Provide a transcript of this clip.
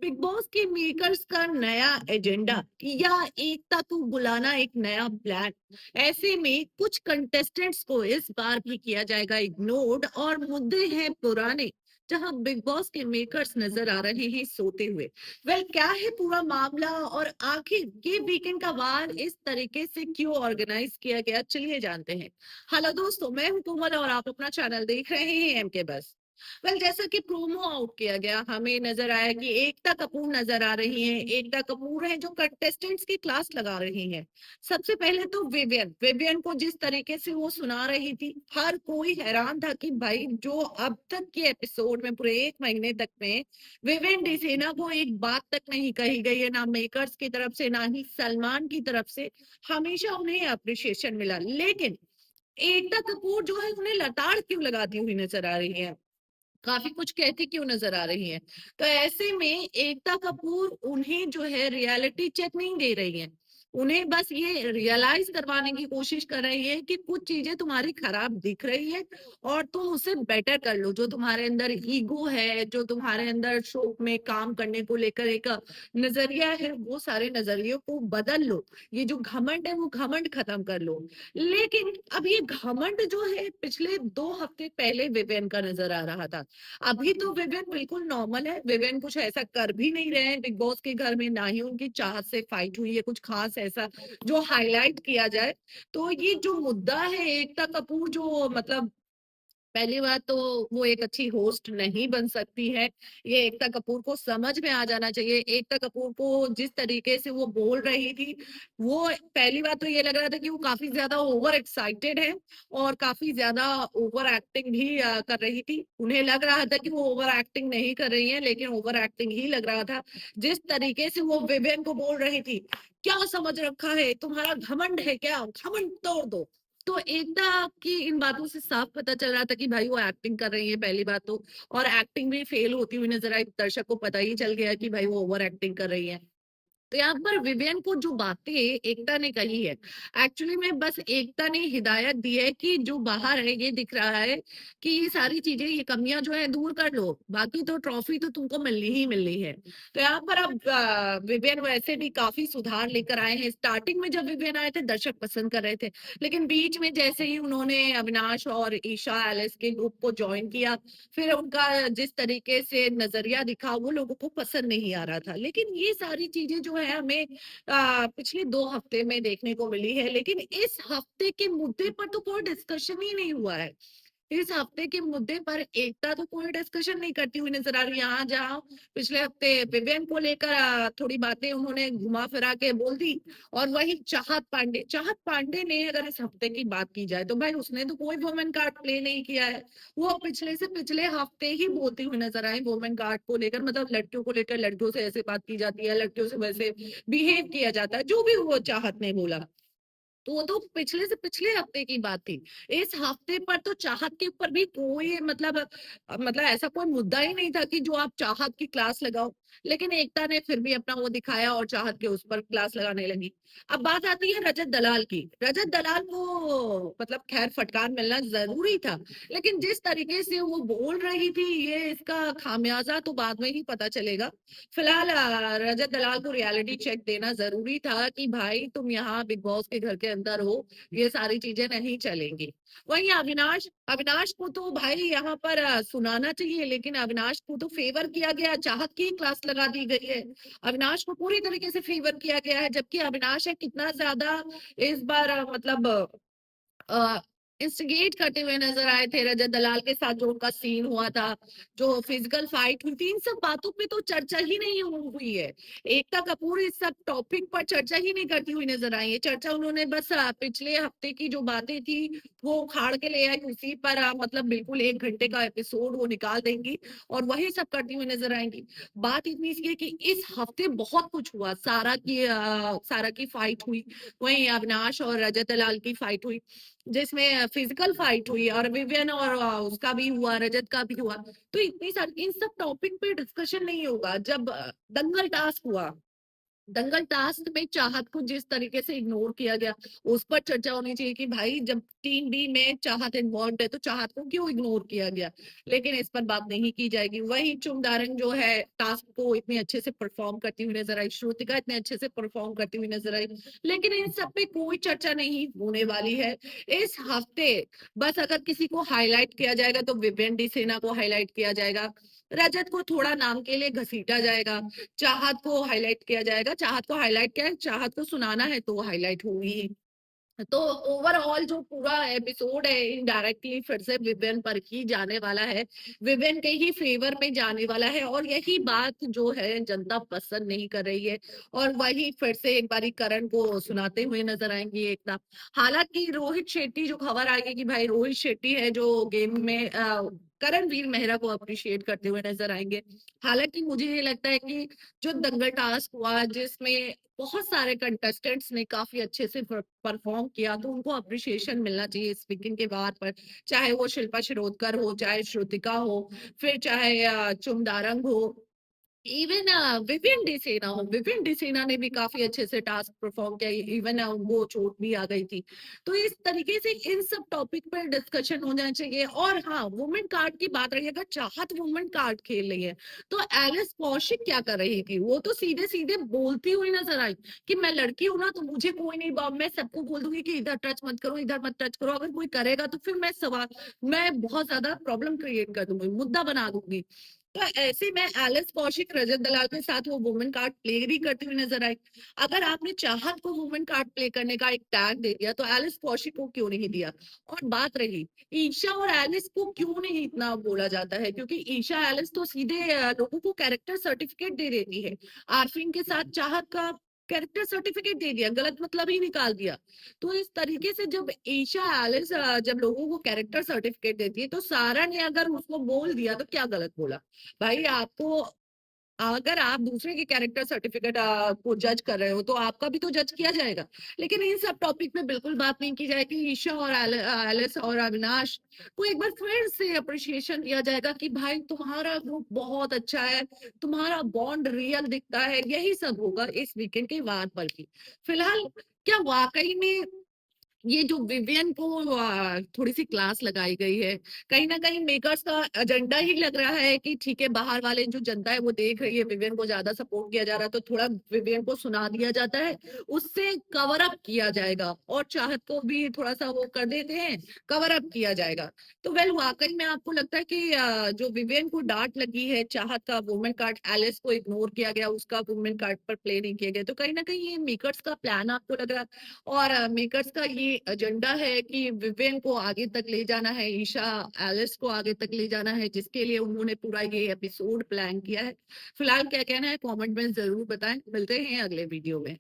Big boss के makers का नया एजेंडा या एकता को बुलाना एक नया प्लान। ऐसे में कुछ कंटेस्टेंट्स को इस बार भी किया जाएगा इग्नोर्ड और मुद्दे हैं पुराने जहां बिग बॉस के मेकर्स नजर आ रहे हैं सोते हुए। क्या है पूरा मामला और आखिर ये वीकेंड का वार इस तरीके से क्यों ऑर्गेनाइज किया गया, चलिए जानते हैं। हेलो दोस्तों, मैं हूं कोमल और आप अपना चैनल देख रहे हैं एम के बस। जैसा कि प्रोमो आउट किया गया, हमें नजर आया कि एकता कपूर नजर आ रही हैं। एकता कपूर है जो कंटेस्टेंट्स की क्लास लगा रही हैं। सबसे पहले तो विवियन विवियन को जिस तरीके से वो सुना रही थी, हर कोई हैरान था कि भाई जो अब तक के एपिसोड में पूरे एक महीने तक में विवियन डिसेना को एक बात तक नहीं कही गई है, ना मेकर्स की तरफ से ना ही सलमान की तरफ से। हमेशा उन्हें अप्रिशिएशन मिला, लेकिन एकता कपूर जो है उन्हें लताड़ क्यों लगाती हुई नजर आ रही है, काफी कुछ कहती क्यों नजर आ रही है। तो ऐसे में एकता कपूर उन्हें जो है रियलिटी चेक नहीं दे रही है, उन्हें बस ये रियलाइज करवाने की कोशिश कर रही है कि कुछ चीजें तुम्हारी खराब दिख रही है और तुम उसे बेटर कर लो। जो तुम्हारे अंदर ईगो है, जो तुम्हारे अंदर शो में काम करने को लेकर एक नजरिया है, वो सारे नजरियों को बदल लो। ये जो घमंड है वो घमंड खत्म कर लो। लेकिन अब ये घमंड जो है पिछले 2 हफ्ते पहले विवेन का नजर आ रहा था। अभी तो विवेन बिल्कुल नॉर्मल है, विवेन कुछ ऐसा कर भी नहीं रहे हैं बिग बॉस के घर में, ना ही उनकी चाहत से फाइट हुई है कुछ खास ऐसा जो हाईलाइट किया जाए। तो ये जो मुद्दा है एकता कपूर, जो मतलब पहली बात तो वो एक अच्छी होस्ट नहीं बन सकती है। ये एकता कपूर को समझ में आ जाना चाहिए। एकता कपूर को जिस तरीके से वो बोल रही थी, वो पहली बात तो ये लग रहा था कि वो काफी ज्यादा ओवर एक्साइटेड है और काफी ज्यादा ओवर एक्टिंग भी कर रही थी। उन्हें लग रहा था कि वो ओवर एक्टिंग नहीं कर रही है, लेकिन ओवर एक्टिंग ही लग रहा था। जिस तरीके से वो विवेन को बोल रही थी, क्या समझ रखा है तुम्हारा, घमंड है क्या, घमंड तोड़ दो। तो एकता की इन बातों से साफ पता चल रहा था कि भाई वो एक्टिंग कर रही है पहली बात तो, और एक्टिंग भी फेल होती हुई नजर आई। दर्शक को पता ही चल गया कि भाई वो ओवर एक्टिंग कर रही है। तो यहाँ पर विवियन को जो बातें एकता ने कही है, एक्चुअली में बस एकता ने हिदायत दी है कि जो बाहर है ये दिख रहा है कि ये सारी चीजें, ये कमियां जो है दूर कर लो, बाकी तो ट्रॉफी तो तुमको मिलनी ही मिलनी है। तो यहाँ पर अब विवियन वैसे भी काफी सुधार लेकर आए हैं। स्टार्टिंग में जब विवियन आए थे दर्शक पसंद कर रहे थे, लेकिन बीच में जैसे ही उन्होंने अविनाश और ईशा एलिस के ग्रुप को ज्वाइन किया, फिर उनका जिस तरीके से नजरिया दिखा वो लोगों को पसंद नहीं आ रहा था। लेकिन ये सारी चीजें जो है हमें पिछले 2 हफ्ते में देखने को मिली है, लेकिन इस हफ्ते के मुद्दे पर तो कोई डिस्कशन ही नहीं हुआ है। इस हफ्ते के मुद्दे पर एकता तो कोई डिस्कशन नहीं करती हुई नजर आ रही है। यहाँ जहाँ पिछले हफ्ते विवेन को लेकर थोड़ी बातें उन्होंने घुमा फिरा के बोल दी, और वही चाहत पांडे ने अगर इस हफ्ते की बात की जाए तो भाई उसने तो कोई वुमेन कार्ड प्ले नहीं किया है। वो पिछले से पिछले हफ्ते ही बोलती हुई नजर आई वुमेन कार्ड को लेकर, मतलब लड़कियों को लेकर, लड़कियों से ऐसे बात की जाती है, लड़कियों से वैसे बिहेव किया जाता है, जो भी वो चाहत ने बोला। तो वो तो पिछले से पिछले हफ्ते की बात थी। इस हफ्ते पर तो चाहत के ऊपर भी कोई मतलब ऐसा कोई मुद्दा ही नहीं था कि जो आप चाहत की क्लास लगाओ। लेकिन एकता ने फिर भी अपना वो दिखाया और चाहत के उस पर क्लास लगाने लगी। अब बात आती है रजत दलाल की। रजत दलाल को मतलब खैर फटकार मिलना जरूरी था, लेकिन जिस तरीके से वो बोल रही थी, ये इसका खामियाजा तो बाद में ही पता चलेगा। फिलहाल रजत दलाल को रियलिटी चेक देना जरूरी था कि भाई तुम यहाँ बिग बॉस के घर के अंदर हो, ये सारी चीजें नहीं चलेंगी। वहीं अविनाश अविनाश को तो भाई यहाँ पर सुनाना चाहिए, लेकिन अविनाश को तो फेवर किया गया, चाहत की क्लास लगा दी गई है। अविनाश को पूरी तरीके से फेवर किया गया है, जबकि अविनाश है कितना ज्यादा इस बार इंस्टिगेट करते हुए नजर आए थे। रजत दलाल के साथ जो उनका सीन हुआ था, जो फिजिकल फाइट हुई थी, इन सब बातों पे तो चर्चा ही नहीं हुई है। एकता कपूर इस सब टॉपिक पर चर्चा ही नहीं करती हुई नजर आई है। चर्चा उन्होंने बस पिछले हफ्ते की जो बातें थी वो उखाड़ के ले आई, उसी पर मतलब बिल्कुल 1 घंटे का एपिसोड वो निकाल देंगी और वही सब करती हुई नजर आएंगी। बात इतनी सी है कि इस हफ्ते बहुत कुछ हुआ। सारा की फाइट हुई, वहीं अविनाश और रजत दलाल की फाइट हुई, जिसमें फिजिकल फाइट हुई, और विवियन और उसका भी हुआ, रजत का भी हुआ। तो इतनी सारी इन सब टॉपिक पे डिस्कशन नहीं होगा जब दंगल टास्क हुआ। दंगल टास्क में चाहत को जिस तरीके से इग्नोर किया गया, उस पर चर्चा होनी चाहिए कि भाई जब टीम बी में चाहत इन्वॉल्व है तो चाहत को क्यों इग्नोर किया गया, लेकिन इस पर बात नहीं की जाएगी। वही चुमदारंग जो है टास्क को इतने अच्छे से परफॉर्म करती हुई नजर आई, श्रुतिका इतने अच्छे से परफॉर्म करती हुई नजर आई, लेकिन इन सब पे कोई चर्चा नहीं होने वाली है इस हफ्ते। बस अगर किसी को हाईलाइट किया जाएगा तो विवेन डी सेना को हाईलाइट किया जाएगा, रजत को थोड़ा नाम के लिए घसीटा जाएगा, चाहत को हाईलाइट किया जाएगा। चाहत को हाईलाइट क्या है, चाहत को सुनाना है तो वो हाईलाइट होगी। तो ओवरऑल जो पूरा एपिसोड है इनडायरेक्टली फिर से विवेन पर ही जाने वाला है, विवेन के ही फेवर में जाने वाला है, और यही बात जो है जनता पसंद नहीं कर रही है। और वही फिर से एक बारी करण को सुनाते हुए नजर आएंगे एकदम। हालांकि रोहित शेट्टी जो खबर आएगी कि भाई रोहित शेट्टी है जो गेम में करणवीर मेहरा को अप्रिशिएट करते हुए नजर आएंगे। हालांकि मुझे ये लगता है कि जो दंगल टास्क हुआ जिसमें बहुत सारे कंटेस्टेंट्स ने काफी अच्छे से परफॉर्म किया, तो उनको अप्रिशिएशन मिलना चाहिए इस वीकेंड के बाद पर। चाहे वो शिल्पा शिरोडकर हो, चाहे श्रुतिका हो, फिर चाहे चुमदारंग हो, इवन विपिन डिसेना हो। विपिन डिसेना ने भी काफी अच्छे से टास्क परफॉर्म किया, इवन वो चोट भी आ गई थी। तो इस तरीके से इन सब टॉपिक पर डिस्कशन होना चाहिए। और हाँ, वुमेन कार्ड की बात रही, अगर चाहत वुमेन कार्ड खेल रही है तो एलिस कौशिक क्या कर रही थी, वो तो सीधे सीधे बोलती हुई नजर आई कि मैं लड़की हूं ना तो मुझे कोई नहीं, मैं सबको बोल दूंगी कि इधर टच मत करो, इधर मत टच करो, अगर कोई करेगा तो फिर मैं सवाल, मैं बहुत ज्यादा प्रॉब्लम क्रिएट कर दूंगी, मुद्दा बना दूंगी। तो ऐसे में एलिस कौशिक रजत दलाल के साथ वो वुमेन कार्ड प्ले भी करती हुई नजर आई। अगर आपने चाहत को वुमेन कार्ड प्ले करने का एक टैग दे दिया तो एलिस कौशिक को क्यों नहीं दिया। और बात रही ईशा और एलिस को क्यों नहीं इतना बोला जाता है, क्योंकि ईशा एलिस तो सीधे लोगों को कैरेक्टर सर्टिफिकेट दे देती है। आरफीन के साथ चाहत का कैरेक्टर सर्टिफिकेट दे दिया, गलत मतलब ही निकाल दिया। तो इस तरीके से जब ईशा एलिस जब लोगों को कैरेक्टर सर्टिफिकेट देती है तो सारा ने अगर उसको बोल दिया तो क्या गलत बोला। भाई आपको, अगर आप दूसरे के कैरेक्टर सर्टिफिकेट को जज कर रहे हो तो आपका भी तो जज किया जाएगा। लेकिन इन सब टॉपिक पे बिल्कुल बात नहीं की जाएगी। ईशा और एलिस और अविनाश को एक बार फिर से अप्रिशिएशन दिया जाएगा कि भाई तुम्हारा ग्रुप बहुत अच्छा है, तुम्हारा बॉन्ड रियल दिखता है। यही सब होगा इस वीकेंड के बाद पर भी। फिलहाल क्या वाकई में ये जो विवियन को थोड़ी सी क्लास लगाई गई है, कहीं ना कहीं मेकर्स का एजेंडा ही लग रहा है कि ठीक है, बाहर वाले जो जनता है वो देख रही है विवियन को ज्यादा सपोर्ट किया जा रहा है तो थोड़ा विवियन को सुना दिया जाता है, उससे कवर अप किया जाएगा, और चाहत को भी थोड़ा सा वो कर देते हैं, कवर अप किया जाएगा। तो वेल वाकई में आपको लगता है कि जो विवियन को डांट लगी है, चाहत का वुमेन कार्ड एलिस को इग्नोर किया गया, उसका वुमेन कार्ड पर प्ले नहीं किया गया, तो कहीं ना कहीं ये मेकर्स का प्लान आपको लग रहा है। और मेकर्स का ये एजेंडा है कि विवेन को आगे तक ले जाना है, ईशा एलिस को आगे तक ले जाना है, जिसके लिए उन्होंने पूरा ये एपिसोड प्लान किया है। फिलहाल क्या कहना है कमेंट में जरूर बताएं। मिलते हैं अगले वीडियो में।